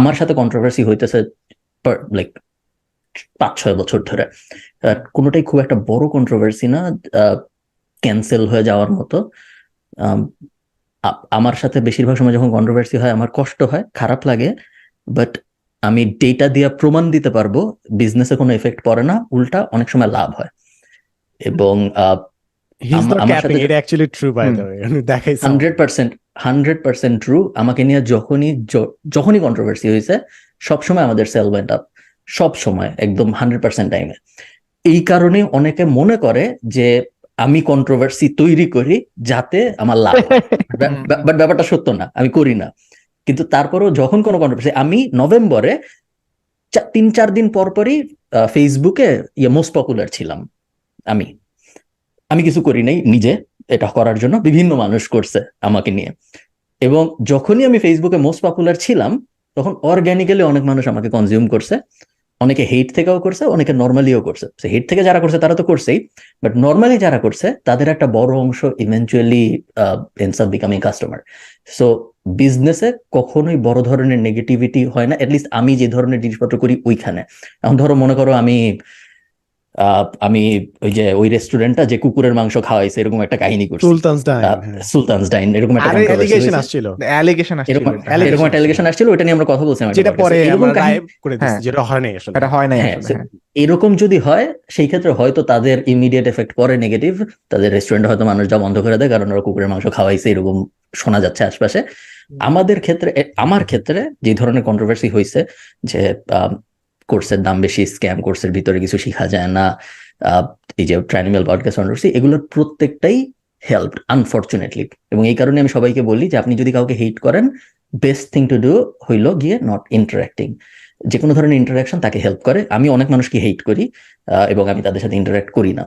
আমার সাথে কন্ট্রোভার্সি হইতেছে লাইক 5-6 বছর ধরে। কোনোটাই খুব একটা বড় কন্ট্রোভার্সি না, ক্যান্সেল হয়ে যাওয়ার মতো। আম, আমার সাথে বেশিরভাগ সময় যখন কন্ট্রোভার্সি হয় আমার কষ্ট হয়, খারাপ লাগে, বাট আমি ডেটা দিয়ে প্রমাণ দিতে পারবো বিজনেসে কোনো এফেক্ট পড়ে না, উল্টা অনেক সময় লাভ হয়। এবং He's not আমার capping. সাথে It actually true, by hmm. the way. দেখাইছে আমাকে। 100% ট্রু। আমাকে নিয়ে যখনই কন্ট্রোভার্সি হয়েছে সবসময় আমাদের সেল ওয়েন্ট আপ, সব সময় একদম 100% টাইমে। এই কারণে অনেকে মনে করে যে আমি কন্ট্রোভার্সি তৈরি করি যাতে আমার লাভ হয়, বাট ব্যাপারটা সত্য না, আমি করি না। কিন্তু তারপরেও যখন কোনো কন্ট্রোভার্সি, আমি নভেম্বরে 3-4 দিন পর পরই ফেসবুকে মোস্ট পপুলার ছিলাম। আমি আমি কিছু করি নাই নিজে, এটা করার জন্য বিভিন্ন মানুষ করছে আমাকে নিয়ে। এবং যখনই আমি ফেসবুকে মোস্ট পপুলার ছিলাম তখন অর্গানিক্যালি অনেক মানুষ আমাকে কনজিউম করছে, অনেকে হেট থেকেও করছে, অনেকে নর্মালিও করছে। হেট থেকে যারা করছে তারা তো করছেই, বাট নর্মালি যারা করছে তাদের একটা বড় অংশ eventually ends up becoming customer. So বিজনেসে কখনোই বড় ধরনের নেগেটিভিটি হয় না, এটলিস্ট আমি যে ধরনের জিনিসপত্র করি ওইখানে। এখন ধরো মনে করো আমি ওই রেস্টুরেন্টটা যে কুকুরের মাংস খাওয়াইছে এরকম একটা কাহিনী করছি, সুলতানস ডাইন, হ্যাঁ। সুলতানস ডাইন, এরকম একটা আরে controversy allegation হয়েছে। আসছিল, অ্যালিগেশন আসছিল এরকম এটা। এরকম একটা অ্যালিগেশন আসছিল, ওইটা নিয়ে আমরা কথা বলছিলাম একটা যেটা podcast-এ। পরে এরকম আমরা কাহিনী, গায়েব করে দিচ্ছি, হ্যাঁ। যেটা হয় নাই আসলে। এটা হয় নাই হ্যাঁ, আসলে, হ্যাঁ। এরকম যদি হয় সেই ক্ষেত্রে হয়তো তাদের ইমিডিয়েট এফেক্ট পরে নেগেটিভ, তাদের রেস্টুরেন্টে হয়তো মানুষ যা বন্ধ করে দেয় কারণ ওরা কুকুরের মাংস খাওয়াইছে, এরকম শোনা যাচ্ছে আশপাশে। আমার ক্ষেত্রে যে ধরনের কন্ট্রোভার্সি হয়েছে যে কোর্সের দাম বেশি, স্ক্যাম, কোর্সের ভিতরে কিছু শেখা যায় না, এই যে ট্রাইনিমাল পডকাস্ট কন্ট্রোভার্সি, এগুলোর প্রত্যেকটাই হেল্প আনফরচুনেটলি। এবং এই কারণে আমি সবাইকে বলি যে আপনি যদি কাউকে হেট করেন, বেস্ট থিং টু ডু হইল গিয়ে নট ইন্টারাক্টিং। যে কোনো ধরনের ইন্টারাকশন তাকে হেল্প করে। আমি অনেক মানুষকে হেট করি এবং আমি তাদের সাথে ইন্টারাক্ট করি না।